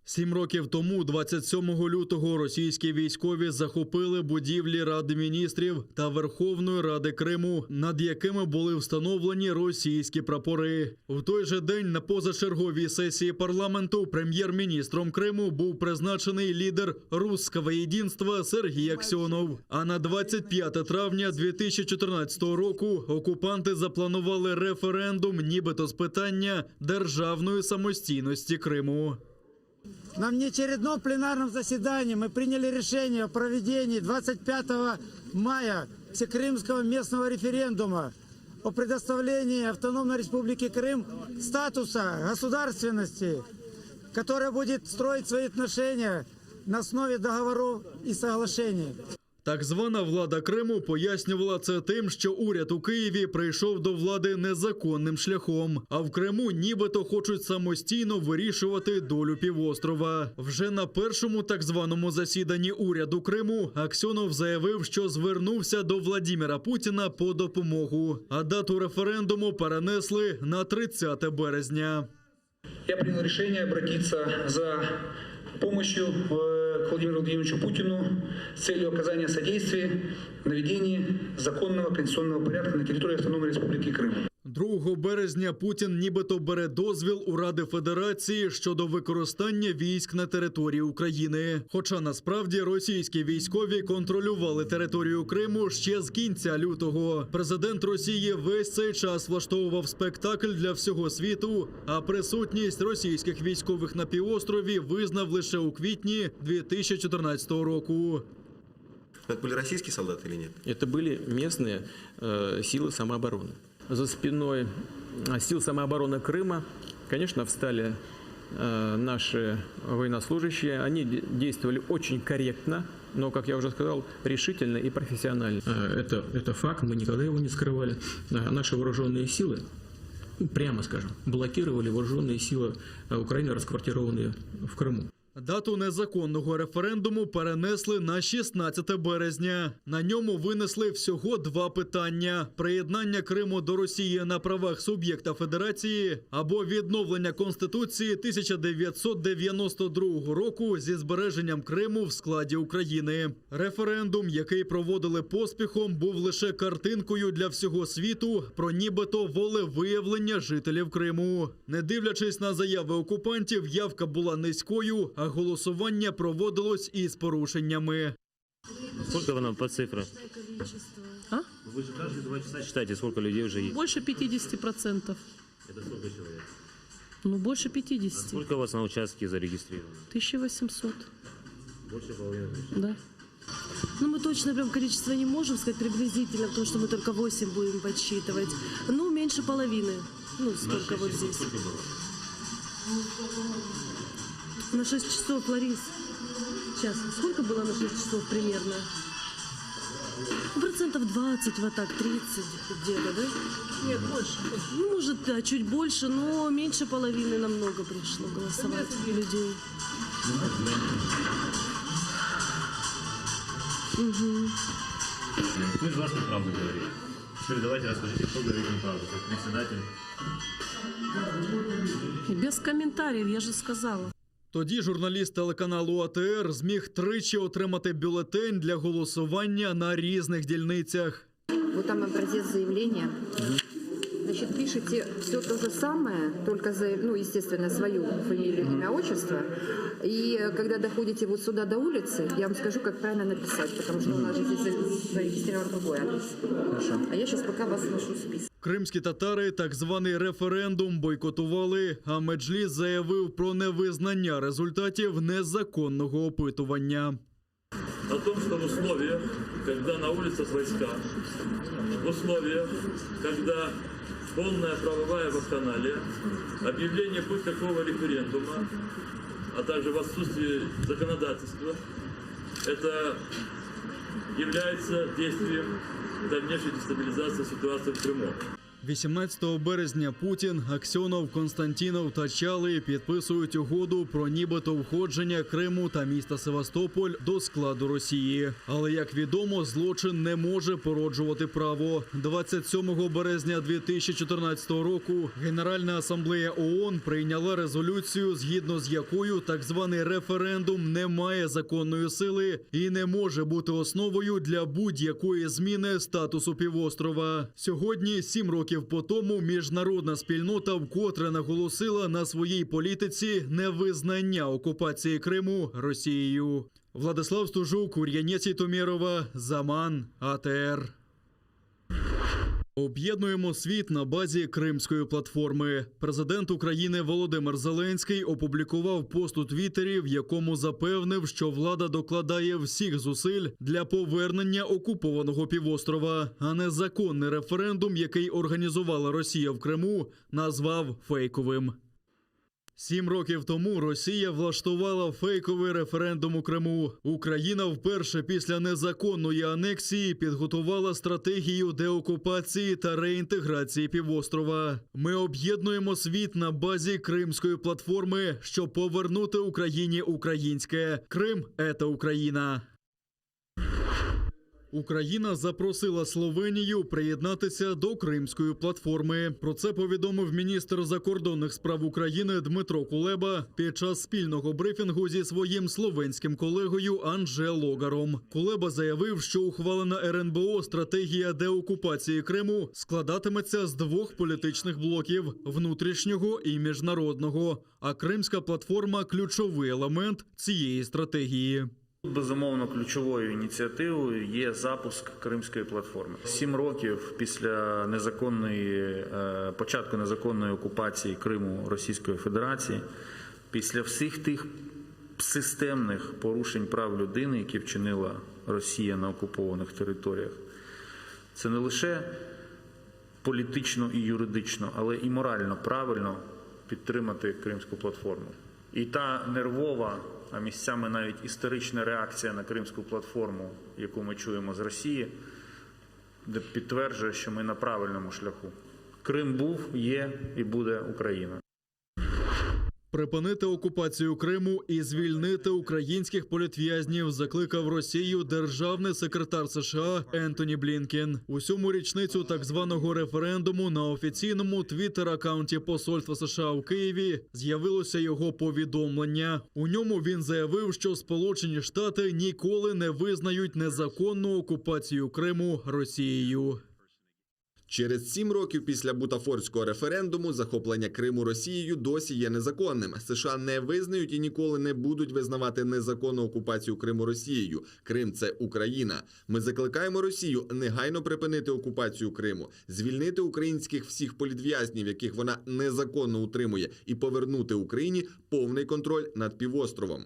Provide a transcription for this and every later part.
7 років тому, 27 лютого, російські військові захопили будівлі Ради міністрів та Верховної Ради Криму, над якими були встановлені російські прапори. В той же день на позачерговій сесії парламенту прем'єр-міністром Криму був призначений лідер Руського єдинства Сергій Аксьонов. А на 25 травня 2014 року окупанти запланували референдум нібито з питання державної самостійності Криму. На внеочередном пленарном заседании мы приняли решение о проведении 25 мая всекрымского местного референдума о предоставлении Автономной Республике Крым статуса государственности, которая будет строить свои отношения на основе договоров и соглашений. Так звана влада Криму пояснювала це тим, що уряд у Києві прийшов до влади незаконним шляхом, а в Криму нібито хочуть самостійно вирішувати долю півострова. Вже на першому так званому засіданні уряду Криму Аксьонов заявив, що звернувся до Владимира Путіна по допомогу, а дату референдуму перенесли на 30 березня. Я принял решение обратиться за помощью к Владимиру Владимировичу Путину с целью оказания содействия в наведении законного конституционного порядка на территории Автономной Республики Крым. 2 березня Путін нібито бере дозвіл у Ради Федерації щодо використання військ на території України. Хоча насправді російські військові контролювали територію Криму ще з кінця лютого. Президент Росії весь цей час влаштовував спектакль для всього світу, а присутність російських військових на півострові визнав лише у квітні 2014 року. Это были российские солдаты или нет? Это были местные силы самообороны. За спиной сил самообороны Крыма, конечно, встали наши военнослужащие. Они действовали очень корректно, но, как я уже сказал, решительно и профессионально. Это факт, мы никогда его не скрывали. Наши вооруженные силы, прямо скажем, блокировали вооруженные силы Украины, расквартированные в Крыму. Дату незаконного референдуму перенесли на 16 березня. На ньому винесли всього 2 питання – приєднання Криму до Росії на правах суб'єкта федерації або відновлення Конституції 1992 року зі збереженням Криму в складі України. Референдум, який проводили поспіхом, був лише картинкою для всього світу про нібито волевиявлення жителів Криму. Не дивлячись на заяви окупантів, явка була низькою, а голосування проводилось із порушеннями. Сколько вам по цифрам? А? Вы же каждые 2 часа считаете, сколько людей уже есть? Больше 50%. Это сколько человек? Ну, больше 50. А сколько у вас на участке зарегистрировано? 1800. Больше половины. Да. Ну, мы точно прям количество не можем сказать приблизительно, потому что мы только 8 будем подсчитывать. Ну, меньше половины. Ну, столько вот здесь. Сколько было? На 6 часов, Ларис. Сейчас, сколько было на 6 часов примерно? Ну, 20%, вот так, 30 где-то, да? Нет, больше. Ну, может, да, чуть больше, но меньше половины намного пришло голосовать людей. Угу. Мы же вас неправду говорили. Теперь давайте расскажите, кто говорит неправду, как председатель. Без комментариев, я же сказала. Тоді журналіст телеканалу АТР зміг тричі отримати бюлетень для голосування на різних дільницях. Вот там образец заявления. Значит, пишите все то же самое, только, ну, естественно, свою фамилию, имя, отчество. И когда доходите вот сюда до улицы, я вам скажу, как правильно написать, потому что у нас же здесь зарегистрирован другой адрес. Хорошо. А я сейчас пока вас вношу в список. Кримські татари так званий референдум бойкотували, а Меджліс заявив про невизнання результатів незаконного опитування. О том, что в условиях, когда на улицах войска, в условиях, когда полная правовая вакханалия, объявление хоть какого референдума, а также в отсутствии законодательства, это является действием дальнейшей дестабилизации ситуации в Крыму. 18 березня Путін, Аксьонов, Константінов та Чалий підписують угоду про нібито входження Криму та міста Севастополь до складу Росії. Але, як відомо, злочин не може породжувати право. 27 березня 2014 року Генеральна асамблея ООН прийняла резолюцію, згідно з якою так званий референдум не має законної сили і не може бути основою для будь-якої зміни статусу півострова. Сьогодні, 7 років по тому, міжнародна спільнота вкотре наголосила на своїй політиці невизнання окупації Криму Росією. Владислав Стужук, Ур'янець Томєрова, Заман, АТР. Об'єднуємо світ на базі Кримської платформи. Президент України Володимир Зеленський опублікував пост у Твіттері, в якому запевнив, що влада докладає всіх зусиль для повернення окупованого півострова, а незаконний референдум, який організувала Росія в Криму, назвав фейковим. 7 років тому Росія влаштувала фейковий референдум у Криму. Україна вперше після незаконної анексії підготувала стратегію деокупації та реінтеграції півострова. Ми об'єднуємо світ на базі Кримської платформи, щоб повернути Україні українське. Крим – це Україна. Україна запросила Словенію приєднатися до Кримської платформи. Про це повідомив міністр закордонних справ України Дмитро Кулеба під час спільного брифінгу зі своїм словенським колегою Анже Логаром. Кулеба заявив, що ухвалена РНБО стратегія деокупації Криму складатиметься з 2 політичних блоків – внутрішнього і міжнародного. А Кримська платформа – ключовий елемент цієї стратегії. Безумовно, ключовою ініціативою є запуск Кримської платформи. 7 років після початку незаконної окупації Криму Російської Федерації, після всіх тих системних порушень прав людини, які вчинила Росія на окупованих територіях, це не лише політично і юридично, але і морально правильно підтримати Кримську платформу. І та нервова, а місцями навіть історична реакція на Кримську платформу, яку ми чуємо з Росії, підтверджує, що ми на правильному шляху. Крим був, є і буде Україна. Припинити окупацію Криму і звільнити українських політв'язнів закликав Росію державний секретар США Ентоні Блінкен. У 7-му річницю так званого референдуму на офіційному твіттер-акаунті Посольства США у Києві з'явилося його повідомлення. У ньому він заявив, що Сполучені Штати ніколи не визнають незаконну окупацію Криму Росією. Через 7 років після бутафорського референдуму захоплення Криму Росією досі є незаконним. США не визнають і ніколи не будуть визнавати незаконну окупацію Криму Росією. Крим – це Україна. Ми закликаємо Росію негайно припинити окупацію Криму, звільнити українських всіх політв'язнів, яких вона незаконно утримує, і повернути Україні повний контроль над півостровом.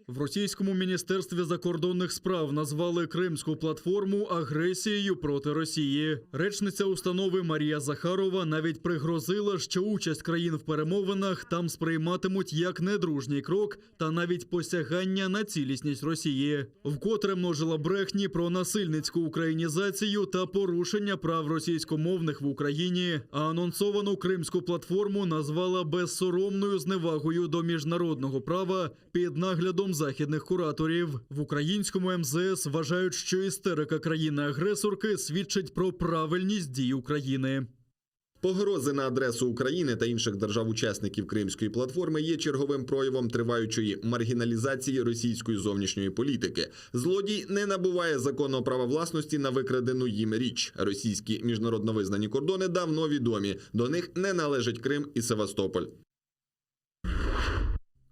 В російському міністерстві закордонних справ назвали Кримську платформу агресією проти Росії. Речниця установи Марія Захарова навіть пригрозила, що участь країн в перемовинах там сприйматимуть як недружній крок та навіть посягання на цілісність Росії. Вкотре множила брехні про насильницьку українізацію та порушення прав російськомовних в Україні, а анонсовану Кримську платформу назвала безсоромною зневагою до міжнародного права під наглядом західних кураторів. В українському МЗС вважають, що істерика країни-агресорки свідчить про правильність дій України. Погрози на адресу України та інших держав-учасників Кримської платформи є черговим проявом триваючої маргіналізації російської зовнішньої політики. Злодій не набуває законного права власності на викрадену їм річ. Російські міжнародно визнані кордони давно відомі. До них не належать Крим і Севастополь.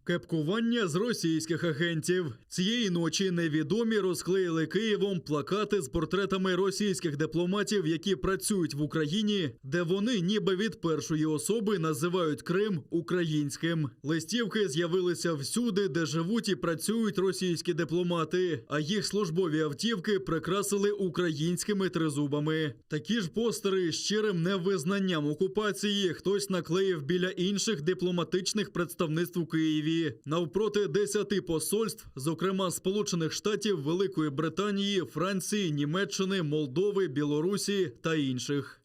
Кепкування з російських агентів. Цієї ночі невідомі розклеїли Києвом плакати з портретами російських дипломатів, які працюють в Україні, де вони ніби від першої особи називають Крим українським. Листівки з'явилися всюди, де живуть і працюють російські дипломати, а їх службові автівки прикрасили українськими тризубами. Такі ж постери з щирим невизнанням окупації хтось наклеїв біля інших дипломатичних представництв у Києві. Києві. Навпроти 10 посольств, зокрема Сполучених Штатів, Великої Британії, Франції, Німеччини, Молдови, Білорусі та інших.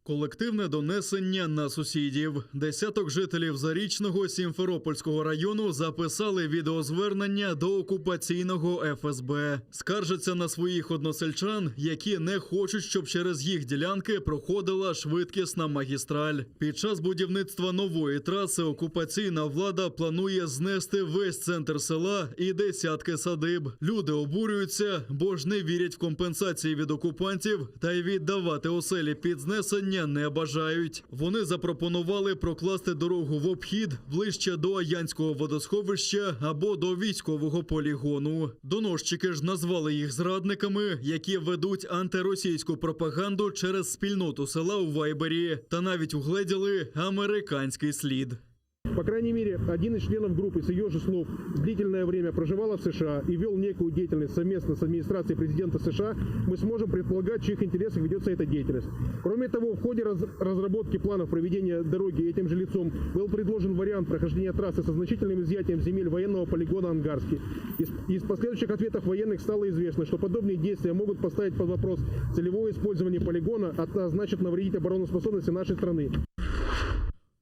Колективне донесення на сусідів. Десяток жителів Зарічного Сімферопольського району записали відеозвернення до окупаційного ФСБ. Скаржаться на своїх односельчан, які не хочуть, щоб через їх ділянки проходила швидкісна магістраль. Під час будівництва нової траси окупаційна влада планує знести весь центр села і десятки садиб. Люди обурюються, бо ж не вірять в компенсації від окупантів та й віддавати оселі під знесення не бажають. Вони запропонували прокласти дорогу в обхід ближче до Аянського водосховища або до військового полігону. Доносчики ж назвали їх зрадниками, які ведуть антиросійську пропаганду через спільноту села у Вайбері та навіть угледіли американський слід. По крайней мере, один из членов группы, с ее же слов, длительное время проживала в США и вел некую деятельность совместно с администрацией президента США, мы сможем предполагать, в чьих интересах ведется эта деятельность. Кроме того, в ходе разработки планов проведения дороги этим же лицом был предложен вариант прохождения трассы со значительным изъятием земель военного полигона Ангарский. Из последующих ответов военных стало известно, что подобные действия могут поставить под вопрос целевое использование полигона, а значит навредить обороноспособности нашей страны.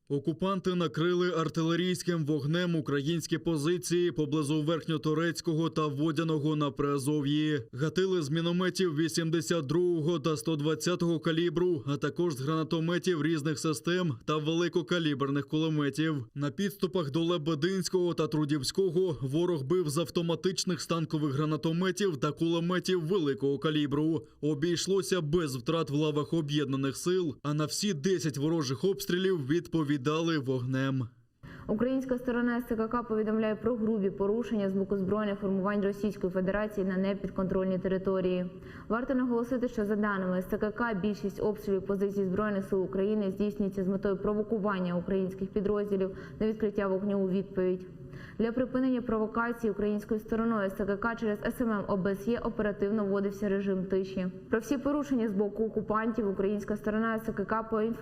Окупанти накрили артилерійським вогнем українські позиції поблизу Верхньоторецького та Водяного на Приазов'ї. Гатили з мінометів 82-го та 120-го калібру, а також з гранатометів різних систем та великокаліберних кулеметів. На підступах до Лебединського та Трудівського ворог бив з автоматичних станкових гранатометів та кулеметів великого калібру. Обійшлося без втрат в лавах об'єднаних сил, а на всі 10 ворожих обстрілів відповідали вогнем. Українська сторона СЦКК повідомляє про грубі порушення з боку збройних формувань Російської Федерації на непідконтрольній території. Варто наголосити, що за даними СЦКК, більшість обстрілів позицій Збройних сил України здійснюється з метою провокування українських підрозділів на відкриття вогню у відповідь. Для припинення провокацій українською стороною СЦКК через СММ ОБСЄ оперативно вводився режим тиші. Про всі порушення з боку окупантів українська сторона СЦКК поінформувала